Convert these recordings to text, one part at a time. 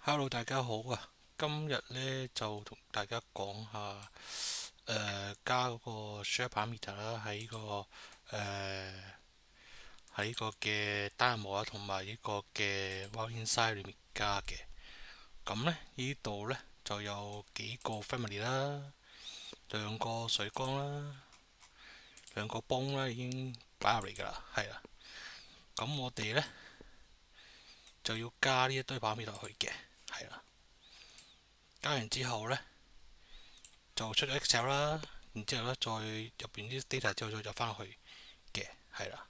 Hello，大家好啊！今日咧就同大家講下加嗰個 share parameter 啦，喺個嘅 dynamo 啊，同埋呢個嘅 while inside 裏面加嘅。咁咧呢度咧就有幾個 family 啦，兩個水缸啦，兩個泵啦已經擺入嚟㗎啦，係啦。咁我哋咧就要加呢一堆 parameter 落去嘅，係啦。加完之後咧。就出咗 Excel 啦，然之後咧再入邊啲 data 之後再入翻落去嘅，係啦。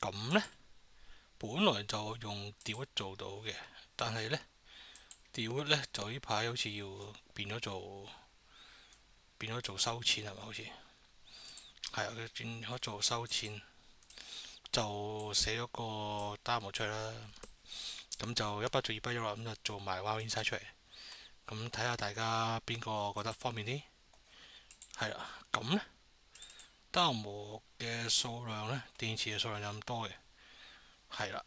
咁呢，本來就用 Delete 做到嘅，但係呢 Delete 呢就呢排好似要變咗做收錢係咪？好似係啊，佢轉咗做收錢，就寫咗個 demo 出嚟啦。咁就一筆做二筆咗啦，咁就做埋 Wow Inside 出嚟。咁睇下大家邊個覺得方便啲？係啦，咁呢。單模嘅數量咧，電池嘅數量有咁多嘅，係啦。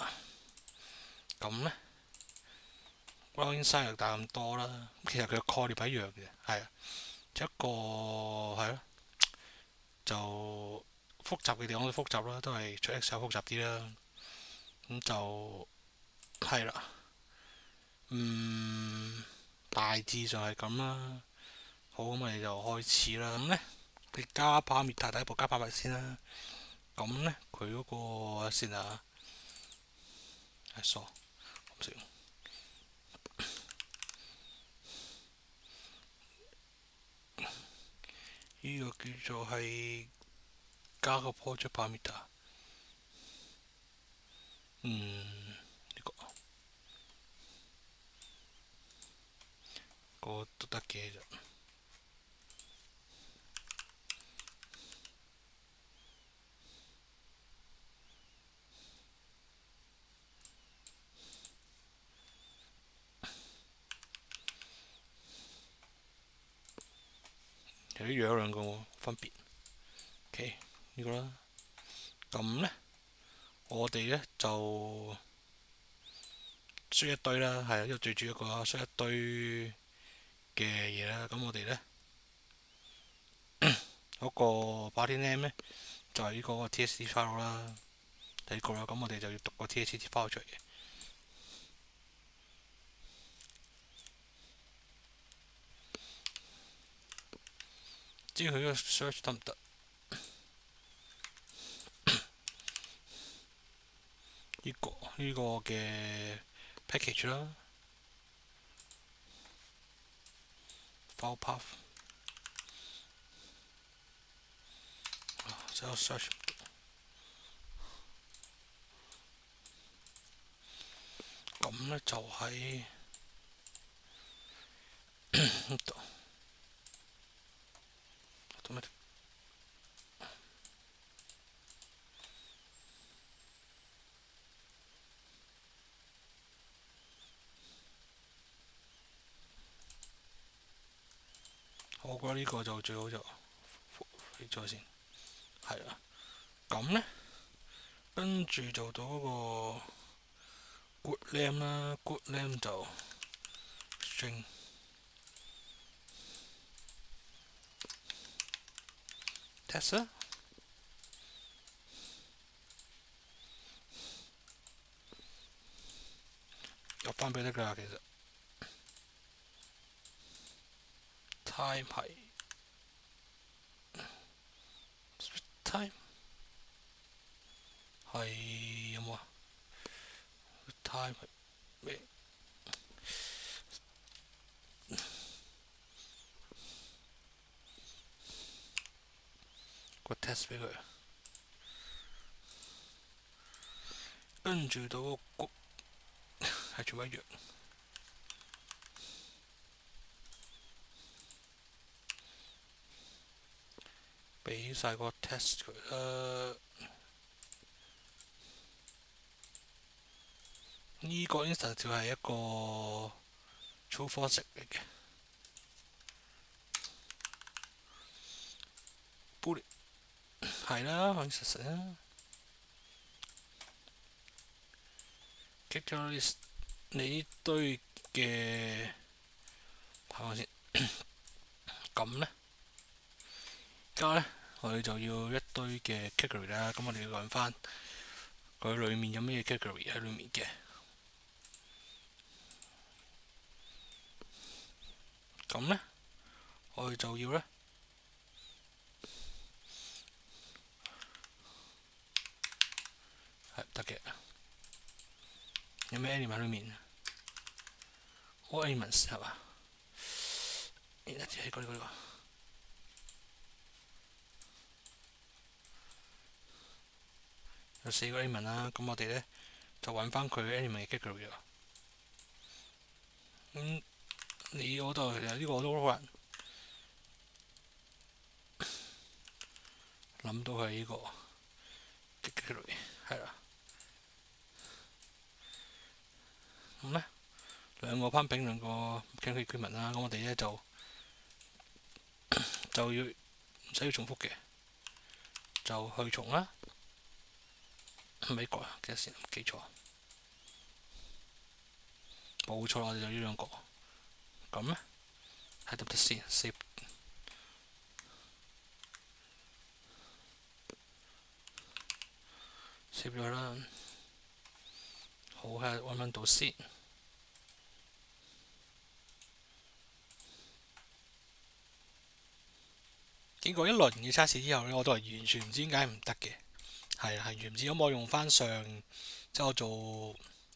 咁咧 r o u n d size 又大咁多啦。其實佢嘅概念係一樣嘅，係啊，一個係咯，就複雜嘅地方都複雜啦，都係出 Excel 複雜啲啦。咁就係啦，大致上係咁啦。好，咁我哋就開始啦。咁咧，你加把滅塔第一步加把密先啦。咁咧，佢嗰個先啊，係傻唔少。呢個叫做係加個 project parameter，呢個都得嘅啫。有啲樣兩個分別。OK，呢個啦。咁咧，我哋咧就輸一堆啦，係啊，呢個最主要一個啦，輸一堆嘅嘢啦。咁我哋咧嗰個 party name 咧就係呢個 TXT file 啦，第一個啦。咁我哋就要讀個 TXT file 出嚟嘅。至於佢個 search 得唔得？呢個嘅 package 啦，file path，就 search。咁咧就喺呢度。我覺得呢個就最好就飛咗先，係啦。咁咧，跟住做到嗰個 good name 啦，good name 就 string test 啦，入翻俾得㗎啦。其實 time 係 time 係有冇啊？time 係咩？個 test 俾佢，跟住到個 good 係全部一樣，俾晒個 test 佢啦。呢個 instance 就係一個 true false 嚟嘅。bullet 係啦，可以實實啦。get 咗你堆嘅，睇下先。咁呢，而家呢，我哋就要一堆嘅 category 啦。咁我哋要揾翻佢裡面有咩 category 喺裡面嘅。咁呢，我哋就要呢，係得嘅。有咩 element 喺裡面 ？All elements 係嘛？一啲係嗰個。有4個 element 啦，咁我哋呢，就揾翻佢 element 嘅 category 啊。你嗰度其實呢個我都好難諗到係呢個 category 係啦。咁呢，兩個 pumping 兩個 mechanical equipment 啦，咁我哋呢，就要唔使要重複嘅，就去重啦。係咪呢個啊？幾多先？記錯，冇錯啦，我哋就呢兩個。咁呢，係得唔得先？save 咗啦。好，係揾揾到先。經過一輪嘅測試之後呢，我都係完全唔知點解唔得嘅。係完全唔知。咁我用翻上即係我做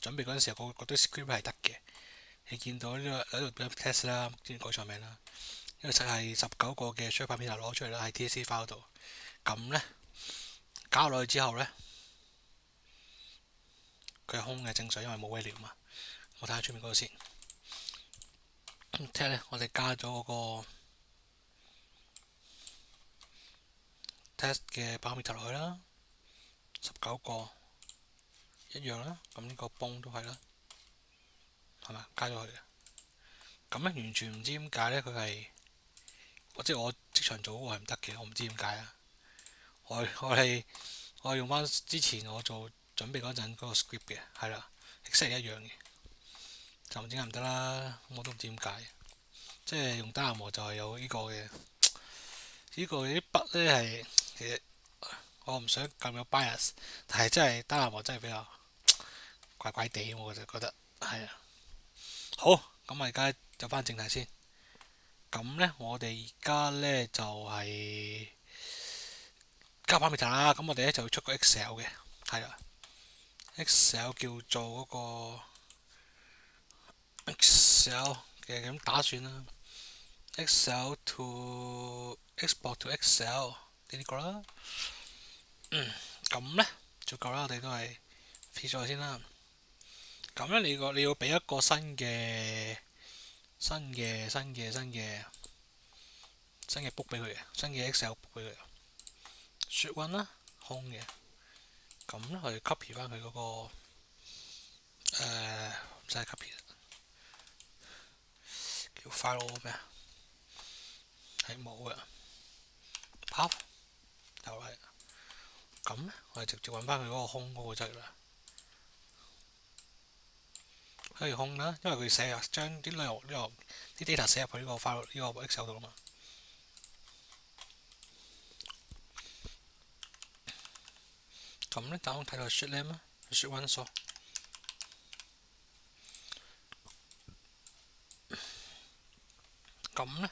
準備嗰陣時候，覺得 script 係得嘅。你見到呢個喺度 test 啦，之前改錯名啦。因為實係19個嘅 shape parameter 攞出嚟啦，喺 TSC file 度。咁呢，加落去之後呢，佢係空嘅，正常，因為冇 value 嘛。我睇下出面嗰個先。聽呢，我哋加咗嗰個 test 嘅 parameter 落去啦，19個一樣啦。咁呢個泵都係啦，係咪加咗去嘅？咁呢，完全唔知點解呢，佢係即係我即場做嗰個係唔得嘅，我唔知點解啊。我係用翻之前我做準備嗰陣嗰個 script 嘅，係啦，exactly 一樣嘅，就唔知解唔得啦。我都唔知點解，即係用單行模就係有呢個嘅。呢個啲筆呢係其實我唔想咁有 bias，但係真係單行模真係比較怪怪地，我就覺得係啊。好，咁我而家就翻正題先。咁呢，我哋而家呢就係加 parameter 啦。咁我哋呢就要出個 Excel 嘅，係啦。Excel 叫做嗰個 Excel 嘅咁打算啦。Excel to export to Excel 呢個啦。咁呢，足夠啦，我哋都係 fit 咗先啦。咁呢，你要俾一個新嘅 book 俾佢嘅，新嘅 Excel book 俾佢。Sheet 1啦，空嘅。咁呢，我哋 copy 翻佢嗰個唔使 copy，叫 file 咩啊？係冇嘅。Path 就係咁呢，我哋直接揾翻佢嗰個空嗰個就係啦。可以空啦，因為佢寫入將啲內容啲 data 寫入去呢個 file 呢個 Excel 度啊嘛。咁呢，等我睇到 sheet name 啊 ，sheet 1 數。咁呢，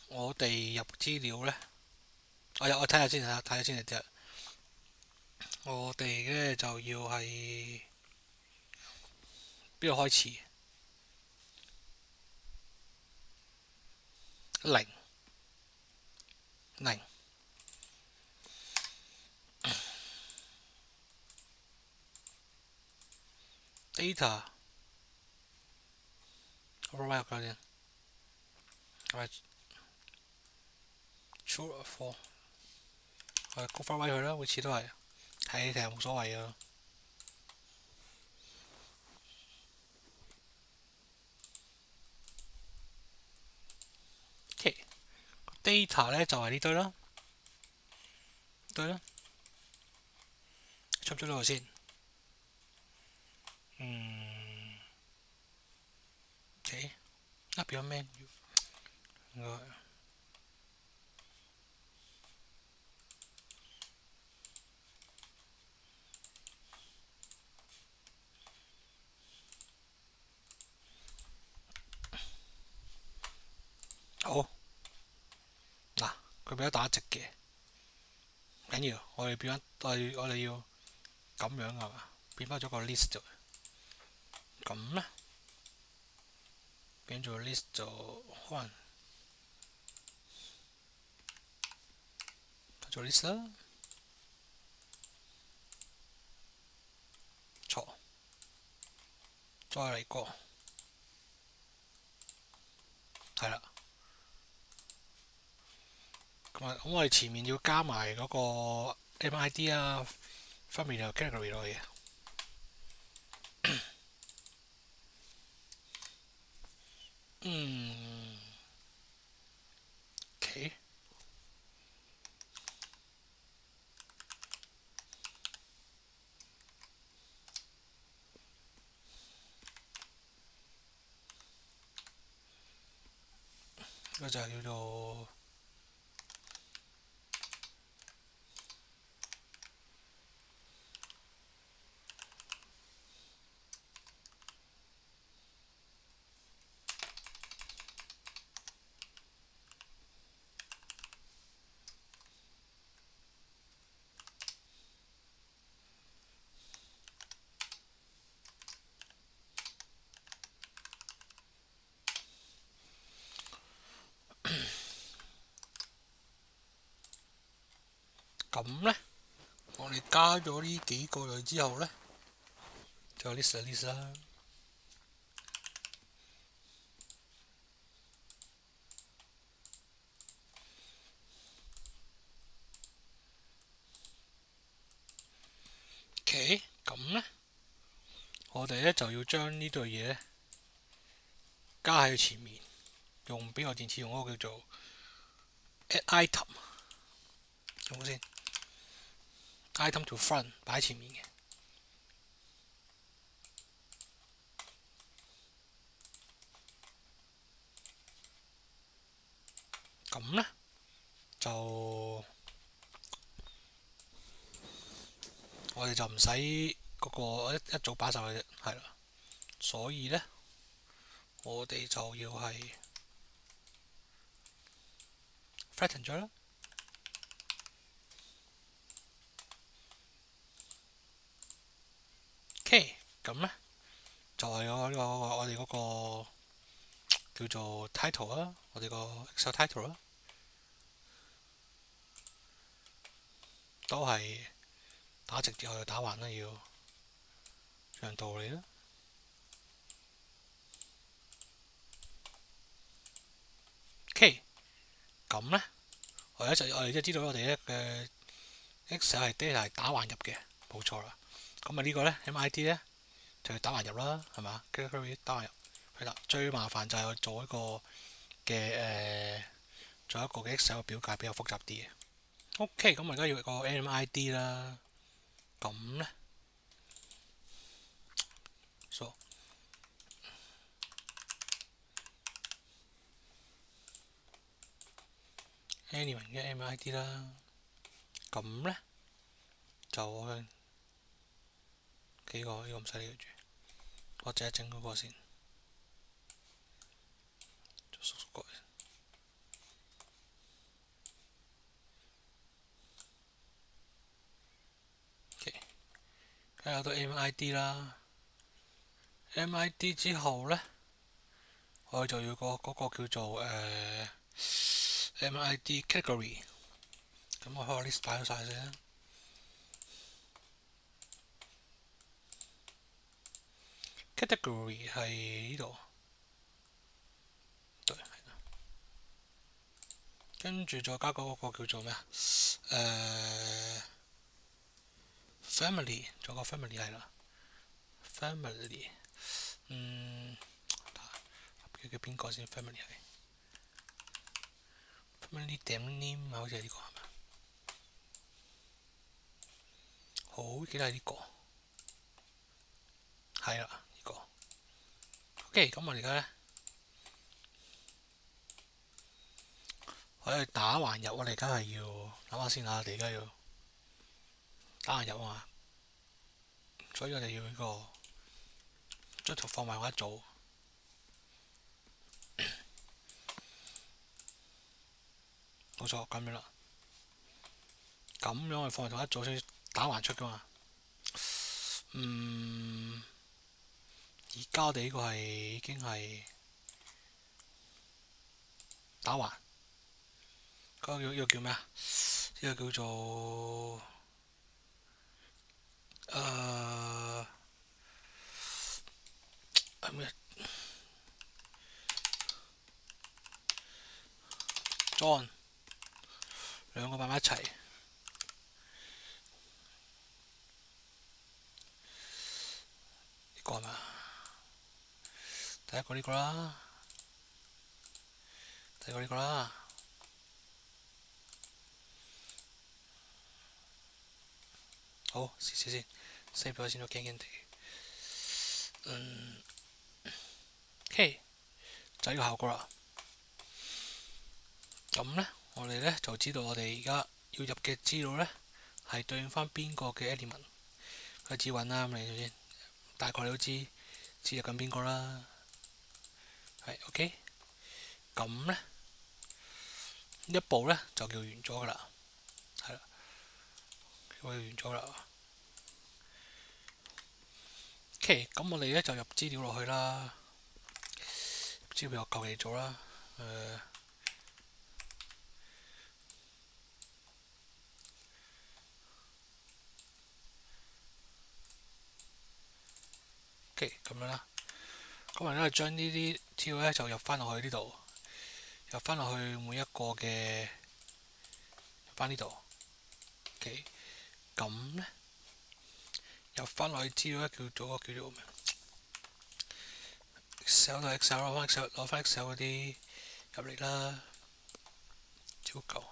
我哋入資料呢，我睇下先嚟啫。我哋呢就要係邊度開始？0 data override 嗰先，係 true or false，我哋 override 佢啦，每次都係睇其實冇所謂嘅。data 呢就係呢堆啦，出唔出到先？嗯，OK，啊變咗 menu 應該好嗱，佢變咗打直嘅，唔緊要，我哋變咗我哋要咁樣係嘛？變翻咗個 list 就咁咧，變咗 list 就可能做 list 啦，錯，再嚟過，係啦。咁我哋前面要加埋嗰個 MID 啊，分別有 category 落去嘅。嗯，OK，呢個就係叫做咁咧。我哋加咗呢幾個類之後咧，就 list 啦。OK，咁咧，我哋咧就要將呢對嘢咧加喺前面，用邊個電池用嗰個叫做 add item，用冇先？item to front 擺喺前面嘅。咁咧就我哋就唔使嗰個一早擺晒佢啫，係啦。所以咧，我哋就要係 flatten 咗啦。OK，咁咧就係我哋嗰個叫做 title 啦，我哋個 Excel title 啦，都係打直接去打橫啦，要樣道理啦。OK，咁咧我哋即係知道我哋嘅 Excel 係 data 係打橫入嘅，冇錯啦。咁啊呢個咧 MID 咧就係打橫入啦，係嘛？category 打橫入係啦。最麻煩就係做一個嘅做一個嘅 Excel 嘅表格比較複雜啲嘅。OK，咁我而家要個 MID 啦。咁咧，so anyone 嘅 MID 啦。咁咧就幾個呢個唔使理佢住，我淨係整嗰個先，做縮縮改。OK，跟住到 MID 啦。MID 之後咧，我哋就要嗰個叫做MID category。咁我開個 list 擺咗晒先。category 係呢度，對，跟住再加嗰個叫做咩啊？family，仲有個 family 係啦，family，叫邊個先 ？family 係 family 點 name 好似係呢個係咪？好記得係呢個。係啦，呢個。OK，咁我哋而家咧，我哋打橫入，我哋梗係要諗下先啦。我哋而家要打橫入啊嘛，所以我哋要呢個將圖放埋我一組，冇錯咁樣啦。咁樣我哋放埋同一組先打橫出噶嘛。而家我哋呢個係已經係打橫，嗰個呢個叫咩啊？呢個叫做咩？John 兩個擺埋一齊，呢個係咪啊？第一個呢個啦，第二個呢個啦。好，試試先，save 咗先都驚驚地。OK，就係呢個效果啦。咁咧，我哋咧就知道我哋而家要入嘅資料咧係對應翻邊個嘅 element。佢指揾啦，咁你先大概你都知入緊邊個啦。係 OK，咁咧一步咧就叫完咗噶啦，係啦，我完咗啦。OK，咁我哋咧就入資料落去啦，資料我求其做啦，OK，咁樣啦。咁我哋咧將呢啲資料咧就入翻落去呢度，入翻落去每一個嘅入翻呢度。OK，咁咧入翻落去資料咧叫做咩 ？Excel 同 Excel 攞翻 Excel 嗰啲入嚟啦，照舊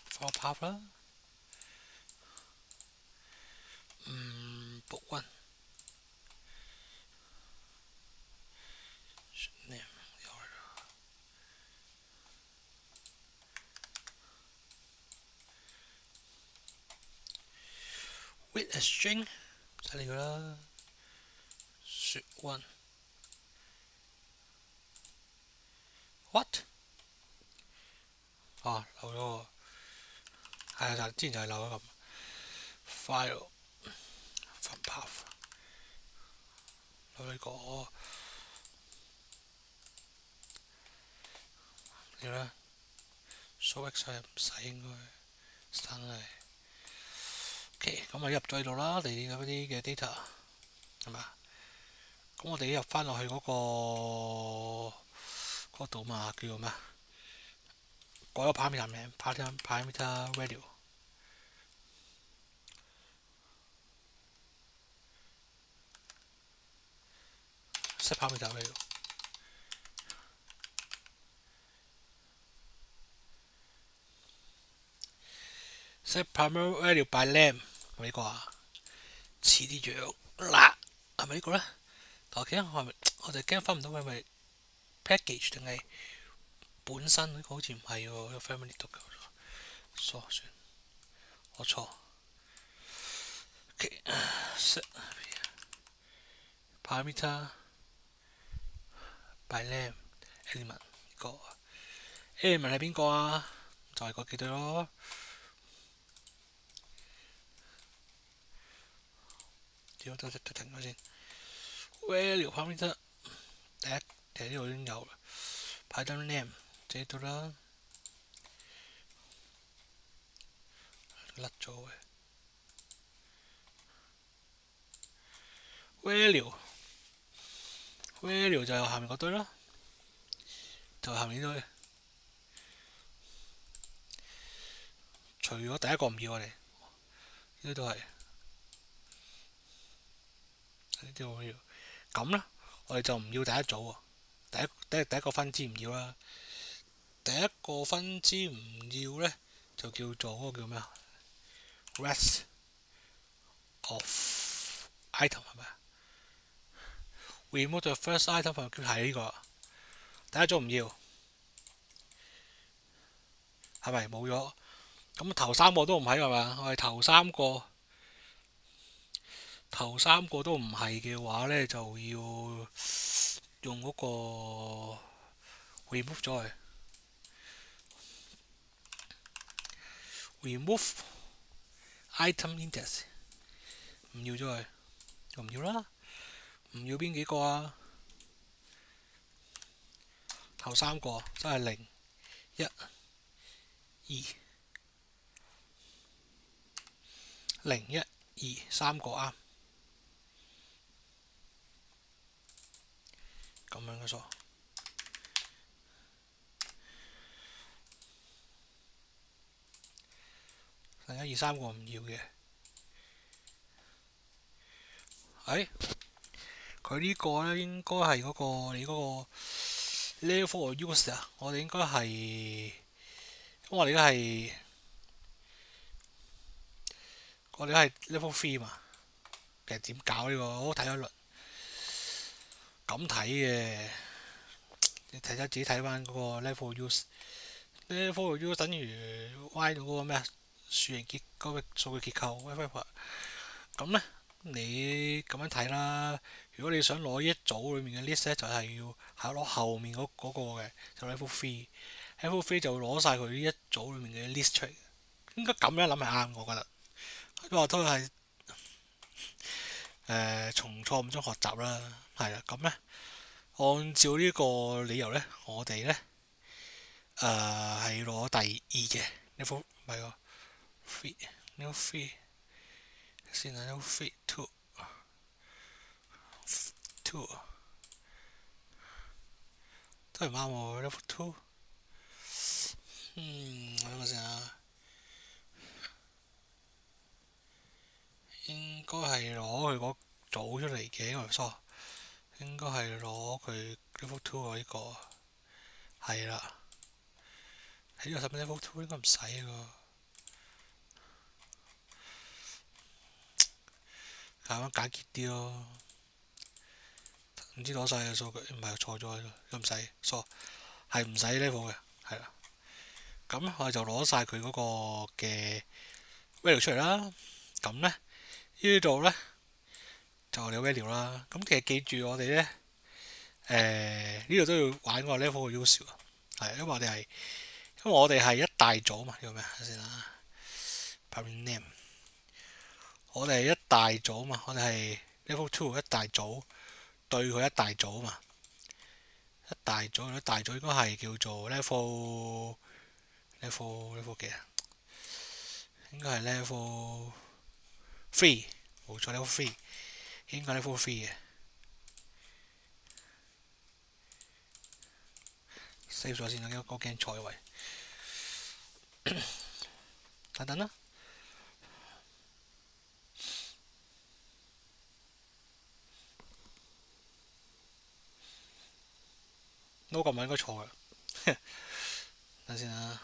file path 啦，book one name with a string 犀利㗎啦 ，shoot one what 啊漏咗喎，係啊，之前就係漏咗咁 file from path 漏呢個你啦 show x 唔使應該生係 OK，咁啊入咗喺度啦，你嗰啲嘅 data 係嘛？咁我哋入翻落去嗰度嘛，叫做咩？改個 parameter 名 parameter value set parameter value set parameter value by name 係咪呢個啊？似啲樣嗱，係咪呢個咧？但我哋驚分唔到係咪 package 定係本身呢個好似唔係喎，呢個 family 讀嘅，算我錯。OK， set parameter by name element 呢個 element 係邊個啊？就係個幾對咯。點都停咗先。value parameter 第一呢度已經有啦。Python name 這度啦，甩咗嘅。value 就係下面嗰堆啦，就係下面呢堆。除咗第一個唔要我哋，呢都係呢啲我要。咁咧，我哋就唔要第一組喎。第一個分支唔要啦。第一個分支唔要咧，就叫做嗰個叫咩啊 ？rest of item 係咪啊？ remove the first item from 係呢個，第一組唔要，係咪冇咗？咁頭三個都唔係係嘛？我哋頭三個都唔係嘅話咧，就要用嗰個 remove 咗佢，remove item index 唔要咗佢，就唔要啦。唔要邊幾個啊？頭三個真係零、一、二、零、一、二三個啱，咁樣嘅數。零、一、二三個唔要嘅，佢呢個咧應該係嗰個你嗰個 level use 啊，我哋應該係，咁我哋係 level 3嘛。其實點搞呢個？我都睇咗一輪，咁睇嘅，你睇下自己睇翻嗰個 level use，level use 等於 Y 到嗰個咩啊？樹形結嗰個數據結構，咁咧你咁樣睇啦。如果你想攞呢一組裡面嘅 list 咧，就係要係攞後面嗰個嘅，就 level 3，level 3就會攞晒佢呢一組裡面嘅 list 出嚟。應該咁樣諗係啱，我覺得。因為都係從錯誤中學習啦，係啦。咁咧，按照呢個理由咧，我哋咧係攞第二嘅 level 唔係喎 level 3先係 level 3 two 都係唔啱喎 level two。諗下先啊，應該係攞佢嗰組出嚟嘅，因為錯，應該係攞佢 level two 喎呢個，係啦。喺呢個使唔使 level two 應該唔使喎，咁樣簡潔啲咯。唔知攞晒嘅數據，唔係錯咗，都唔使錯，係唔使 level 嘅，係啦。咁我哋就攞晒佢嗰個嘅 value 出嚟啦。咁咧呢度咧就我哋 value 啦。咁其實記住我哋咧，呢度都要玩個 level 嘅 use 係，因為我哋係一大組嘛。叫咩先啦 ？parent name， 我哋係一大組嘛，我哋係 level two 一大組對佢一大組嘛。一大組應該係叫做 level 幾啊？應該係 level three， 冇錯 level three， 應該 level three 嘅。save 咗先啦，我驚錯位。等等啦。no 個咪應該錯嘅。等先啦。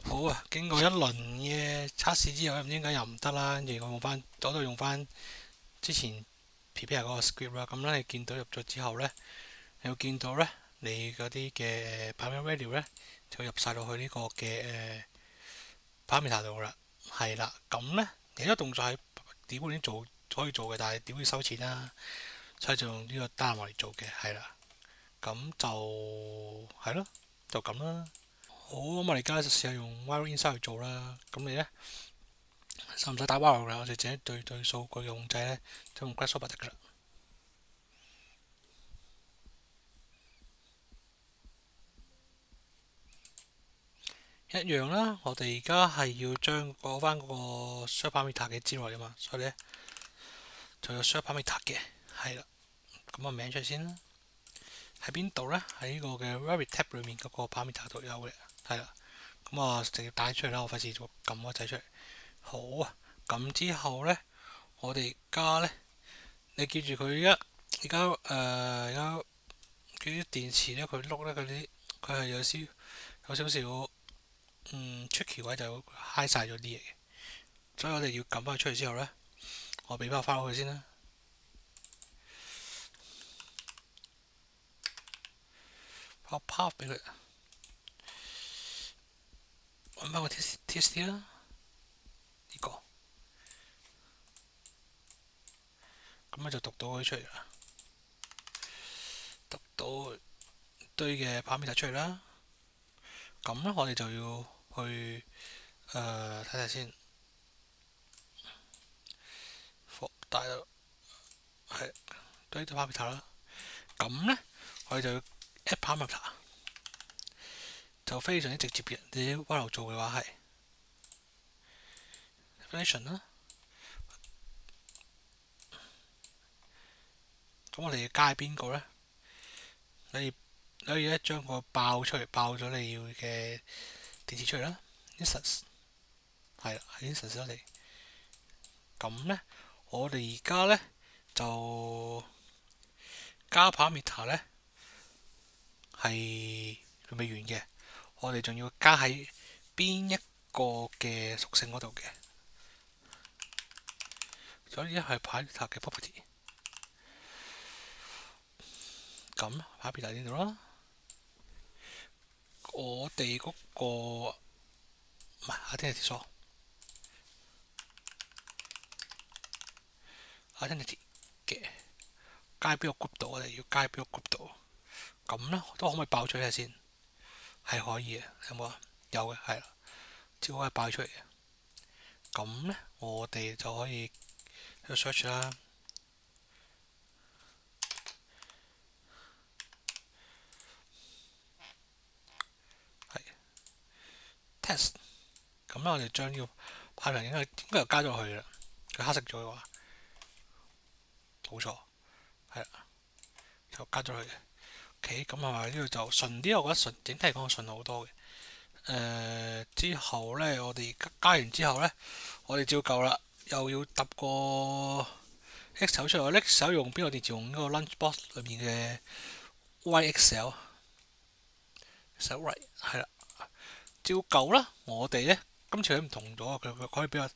好啊，經過一輪嘅測試之後，唔知點解又唔得啦。跟住我用翻之前 prepare 嗰個 script 啦。咁咧你見到入咗之後咧，你會見到咧你嗰啲嘅 parameter value 咧就入晒落去呢個嘅parameter 度啦。係啦，咁咧其他動作係點已經可以做嘅，但係點要收錢啦，所以就用呢個單嚟做嘅，係啦。咁就係咯，就咁啦。好，咁我哋而家就試下用 While Inside 去做啦。咁你咧使唔使打 While 啦？我哋自己對數據嘅控制咧，就用 Grasshopper 得噶啦。一樣啦，我哋而家係要將攞翻嗰個 Shape Parameter 嘅之內啊嘛，所以咧就有 Shape Parameter 嘅，係啦。咁個名出嚟先啦。喺邊度咧？喺呢個嘅 Variable Tab 裏面嗰個 Parameter 度有嘅，係啦。咁啊，直接帶出嚟啦，我費事撳個掣出嚟。好啊，咁之後咧，我哋而家咧，你記住佢而家佢啲電池咧，佢碌咧佢係有少少tricky 位就嗨晒咗啲嘢嘅，所以我哋要撳翻佢出嚟之後咧，我俾翻佢先啦。個 path 俾佢，揾翻個 tst 啦，呢個，咁咧就讀到佢出嚟啦，讀到堆嘅 parameter 出嚟啦。咁咧我哋就要去睇睇先，大係堆啲 parameter 啦。咁咧我哋就要 add parameter，就非常之直接嘅。你喺 while 做嘅話係 definition 啦。咁我哋要加邊個咧？你可以咧將個爆出嚟，爆咗你要嘅電池出嚟啦。instance 係啦，係 instance 我哋。咁咧，我哋而家咧就加 parameter 咧係仲未完嘅，我哋仲要加喺邊一個嘅屬性嗰度嘅。所以一係 parameter 嘅 property， 咁 parameter 呢度啦。我哋嗰個唔係identity identity 嘅加喺邊個 group 度，我哋要加喺邊個 group 度。咁咧都可唔可以爆出嚟先？係可以嘅，有冇啊？有嘅，係啦，只可以爆出嚟嘅。咁咧我哋就可以去 search 啦，係 test。咁咧我哋將呢個派名應該又加咗去啦。佢黑色咗嘅話，冇錯，係啦，就加咗去嘅。OK，咁係咪呢度就順啲？我覺得整體嚟講順好多嘅。之後咧，我哋加完之後咧，我哋照舊啦，又要揼個 Excel 出嚟。Excel 用邊個電池？用呢個 Lunchbox 裏面嘅 YXL， Excel right 係啦。照舊啦，我哋咧今次佢唔同咗，佢可以俾個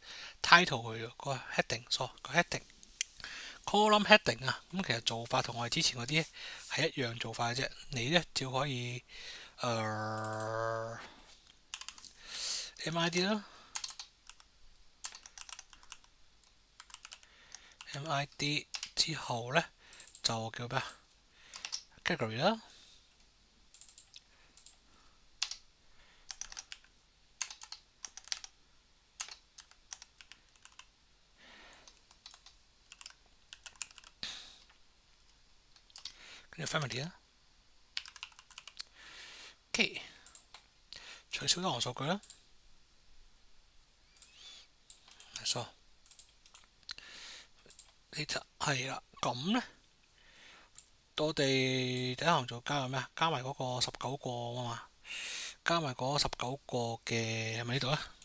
title 佢個 heading， 個 heading column heading 啊。咁其實做法同我哋之前嗰啲係一樣做法嘅啫。你咧照可以MID 啦 ，MID 之後咧就叫咩啊 ？category 啦，跟住 family 啦。OK， 取消多行數據啦。so data 係啦，咁咧我哋第一行做加個咩啊？加埋嗰個19個啊嘛，加埋嗰19個嘅係咪呢度啊？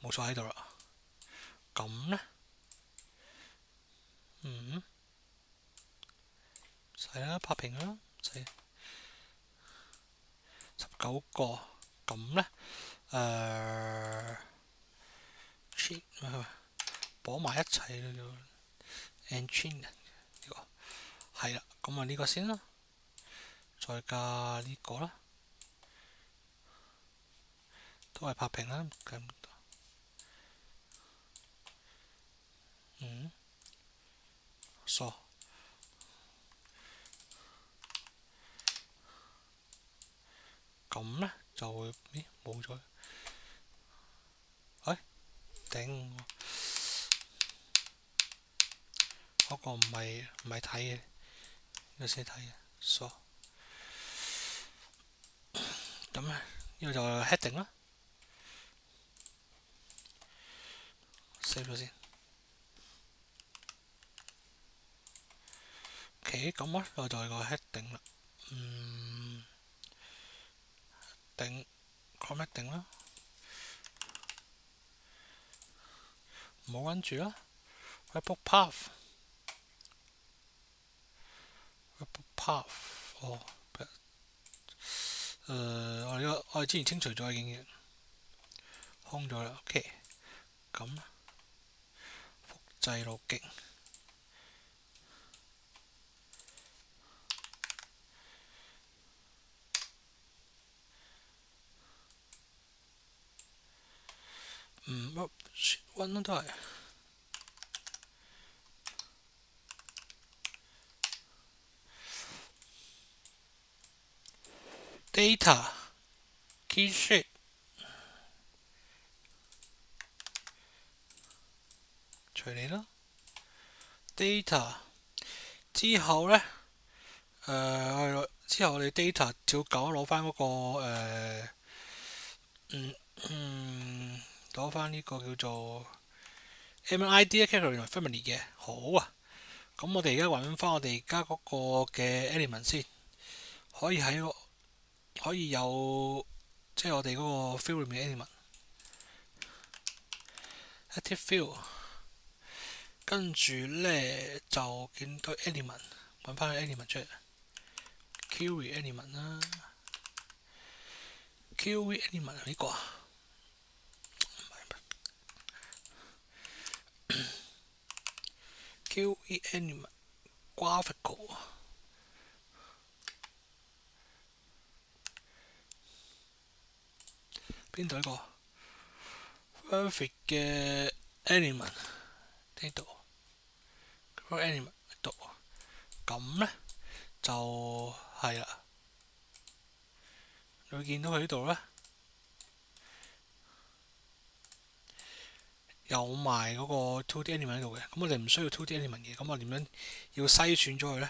冇錯喺度啦。咁咧，細啦，拍平啦，細19個。咁咧，綁埋一齊啦，叫 enchain 呢個係啦。咁啊呢個先啦，再加呢個啦，都係拍平啦。傻咁咧就會冇咗。頂嗰個唔係睇嘅，呢個先睇嘅。傻咁咧，呢個就 heading 啦，save 咗先。OK，咁咧我就係個 heading 啦。定 formatting 啦，唔好跟住啦。Webhook path， 哦，我哋之前清除咗已經空咗啦。OK，咁複際路徑。揾都係 data key shape 隨你啦。data 之後咧，之後我哋 data 照舊攞翻嗰個攞翻呢個叫做 MID category 同埋 family 嘅。好啊，咁我哋而家揾翻我哋而家嗰個嘅 element 先，可以有即係我哋嗰個 field 裏面嘅 element。active field， 跟住咧就見到 element， 揾翻個 element 出嚟 ，query element 啦 ，query element 係呢個啊。QE element graphical 邊度呢個 perfect 嘅 element 呢度 element 呢度，咁咧就係啦。你會見到佢呢度咧有埋嗰個 2D element 喺度嘅，咁我哋唔需要 2D element 嘅，咁我點樣要篩選咗佢咧？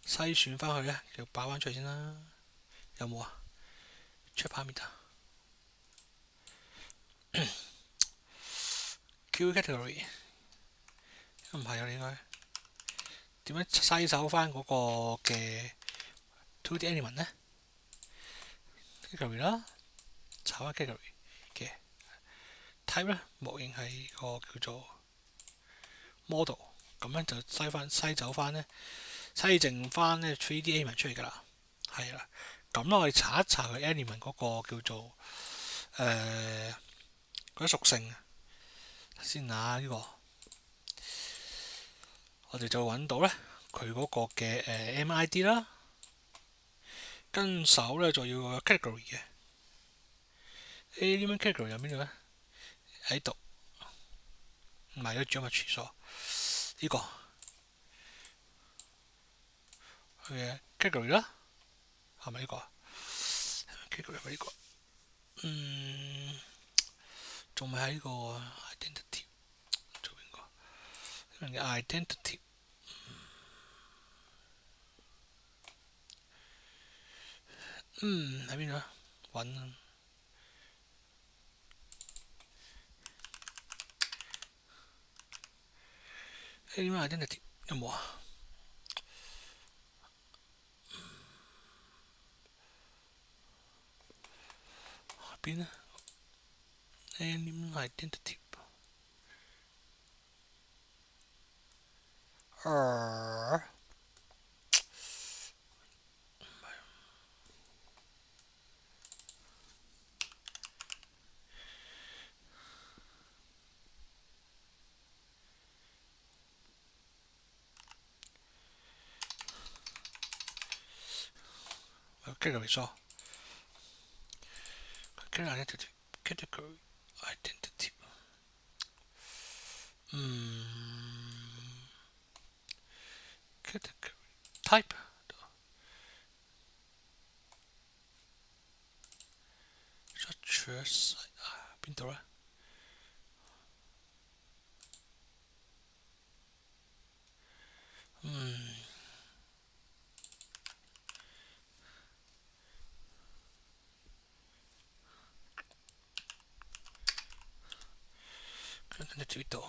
篩選翻去咧，就擺翻出嚟先啦。有冇啊 ？check parameter Q category 唔係啊，你應該點樣篩走翻嗰個嘅 2D element 咧 ？category 啦，炒翻 category 嘅 type 咧，模型係個叫做 model， 咁樣就篩走翻咧，篩剩翻咧 3D element 出嚟㗎啦，係啦。咁我哋查一查佢 element 嗰個叫做嗰啲屬性先啊，呢個我哋就揾到咧佢嗰個嘅MID 啦，跟手咧就要個 category 嘅 element category 有邊度咧？喺度，唔係個 geometry 所呢個佢嘅 category 啦，係咪呢個 category 係咪呢個？仲未喺呢個 identity 做邊個？嘅 identity 喺邊度啊？揾element identity 有冇啊？邊啊 ？element identity category 所 category identity category type 邊度咧？呢度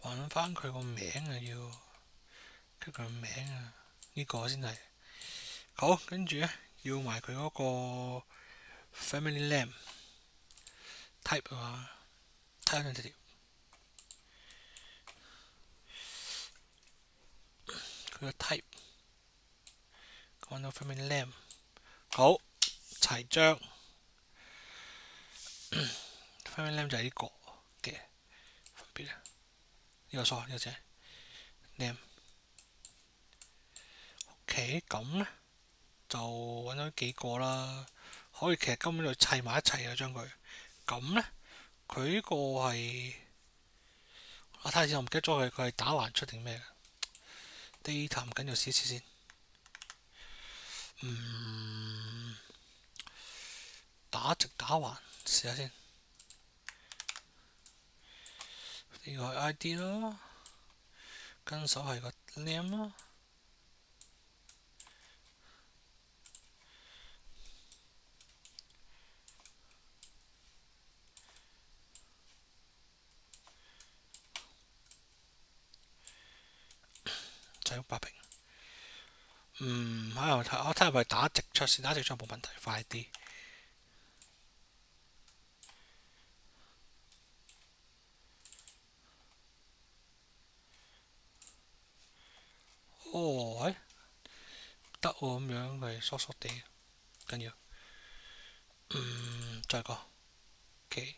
揾翻佢個名啊，要跟佢個名啊，呢個先係好。跟住咧要埋佢嗰個 family name type 啊 ，type identity 佢個 type 揾到 family name 好齊章family name 就係呢個嘅分別啊。呢個錯，呢個字 name。OK，咁咧就揾咗幾個啦，可以其實根本就砌埋一齊啊，將佢。咁咧佢呢個係我睇下先，我唔記得咗佢係打橫出定咩？data 唔緊要，試一試先。嗯，打直打橫，試下先。呢個係 ID 啦，跟手係個 name 啦。就係8屏。我睇下係咪打直出先，打直出冇問題，快啲。哦，得喎，咁樣佢疏疏地，緊要。再個，OK，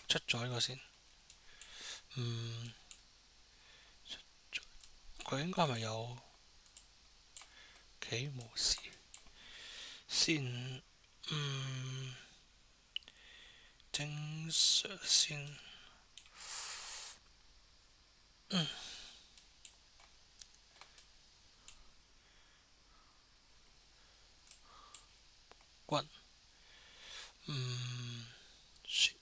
出咗呢個先。佢應該係咪有 OK 冇事先？正常先。骨。shit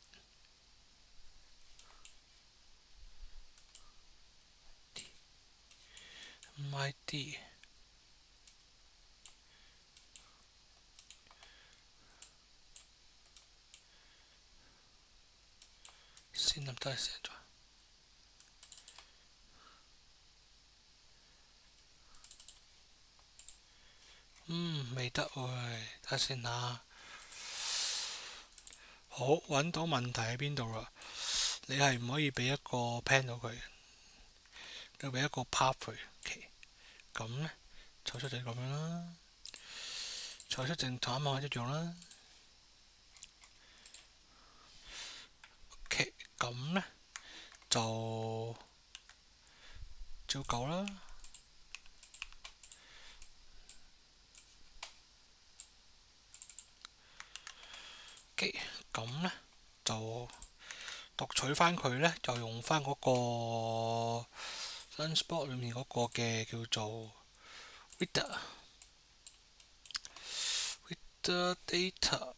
ID 先得唔得先咗？未得喎，睇下先嚇。好，揾到問題喺邊度啦？你係唔可以俾一個 panel 佢，要俾一個 path 佢。OK，咁咧採出就咁樣啦，採出正同啱啱一樣啦。OK，咁咧就照舊啦。OK，咁咧就讀取翻佢咧，就用翻嗰個 Lunchbox 裏面嗰個嘅叫做 reader data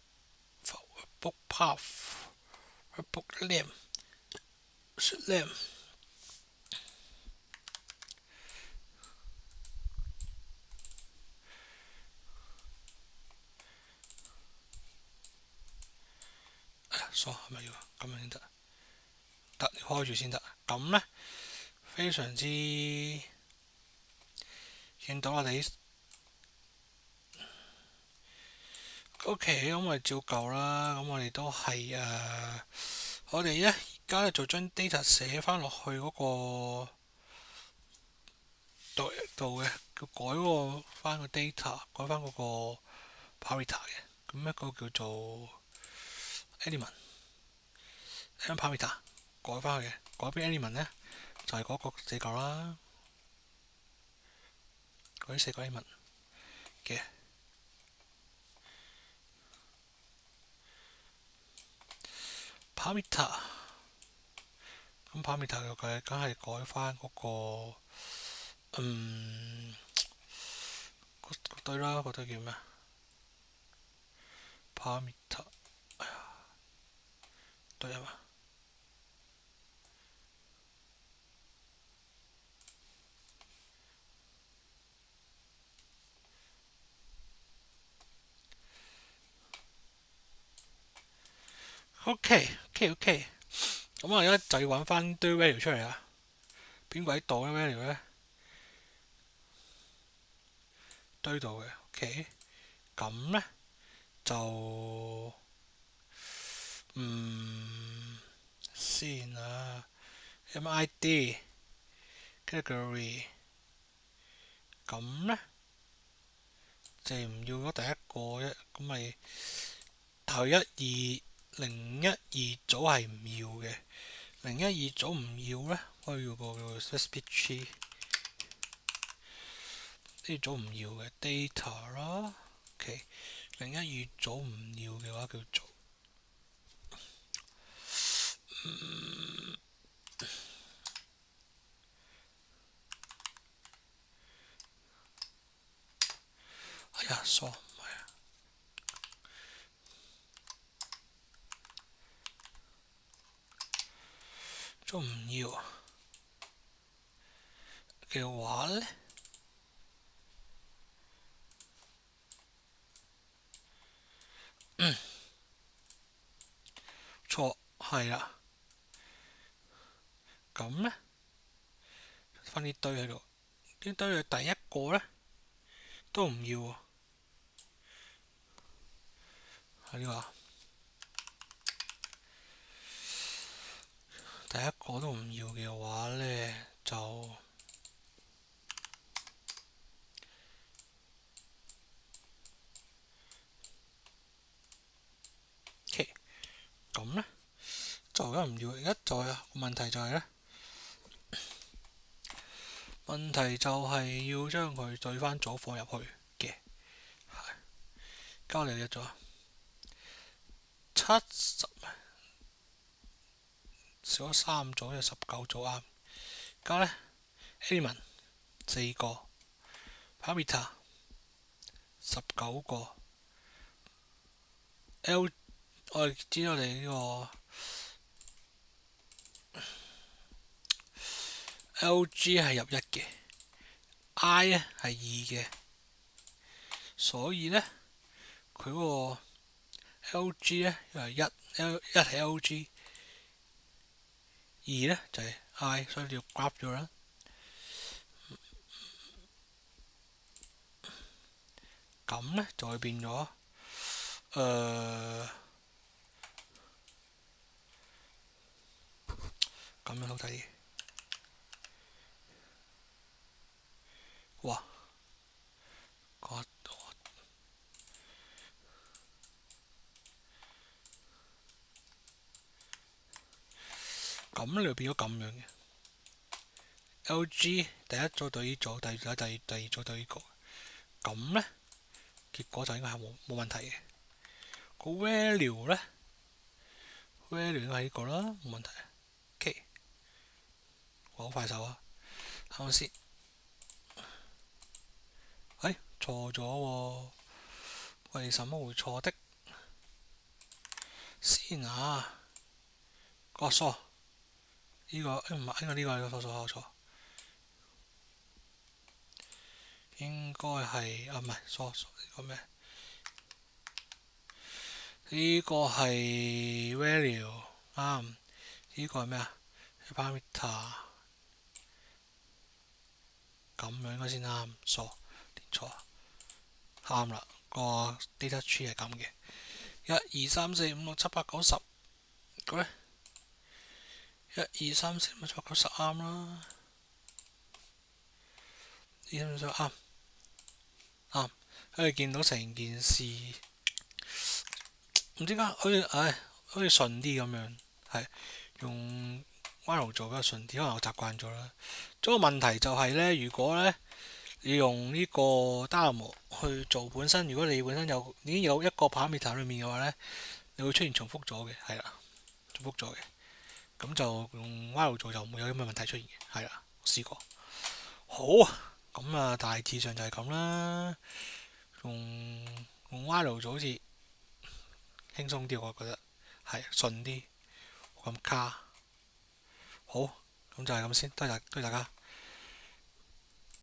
book path book name name。係咪要咁樣先得？得，要開住先得。咁咧非常之見到我哋 OK，咁我哋照舊啦。咁我哋都係我哋咧而家咧就將 data 寫翻落去嗰個度嘅，叫改嗰個翻個 data，改翻嗰個 parameter 嘅。咁一個叫做 element parameter 改翻去嘅，改邊 element 咧就係嗰個4嚿啦，嗰啲4個 element 嘅 parameter。咁 parameter 嘅佢梗係改翻嗰個嗰堆啦，嗰堆叫咩 parameter 對啊嘛。OK，咁我而家就要揾翻堆 value 出嚟啦。邊鬼度嘅 value 咧？堆度嘅 OK。咁咧就先啊，MID category。咁咧就唔要咗第一個啫，咁咪頭1、2、012組係唔要嘅，012組唔要呢，我要個 SPG 呢組唔要嘅 data 啦。OK， 012組唔要嘅話叫做哎呀，傻唔係啊，組唔要嘅話呢，錯係啦。咁呢，分啲堆喺度，啲堆嘅第一個呢，都唔要喎，係呢個第一個都唔要嘅話呢，就 OK。咁呢，就而家唔要，而家就係問題就係呢，問題就係要將佢對翻組放入去嘅，係交你一咗70少咗3組，就19組啱。交呢 element 4個 parameter 19個 L， 我哋知道你呢個 LG 係入1嘅，I 咧係2嘅，所以呢，佢嗰個 LG 咧又係1係 LG， 2呢就係 I， 所以你要 grab 咗啦。咁呢就會變咗咁樣好睇啲。哇！咁你就變咗咁樣嘅 LG 第一組對呢組，第二組對呢個，咁呢，結果就應該係冇問題嘅。個 value 呢 value 應該係呢個啦，冇問題。OK， 好快手啊！睇下先。錯咗喎，為什麼會錯的？先啊，錯呢個唔係，應該呢個錯，應該係唔係錯呢個咩？呢個係 value 啱，呢個係咩啊 ？parameter 咁樣應該先啱，錯填錯啱啦。個 data tree 係咁嘅，1、2、3、4、5、6、7、8、9、10，嗰咧1、2、3、4、5、6、7、8、9、10啱啦，2、3、4、啱啱，可以見到成件事唔知點解好似順啲咁樣，係用 While 做比較順啲，可能我習慣咗啦。咁個問題就係呢，如果呢你用呢個 Dynamo 去做本身，如果你本身已經有一個 parameter 裏面嘅話呢，你會出現重複咗嘅，係啦，重複咗嘅。咁就用 While 做就唔會有咁嘅問題出現嘅，係啦，我試過。好，咁啊大致上就係咁啦。用 While 做好似輕鬆啲，我覺得係順啲，冇咁卡。好，咁就係咁先，多謝大家。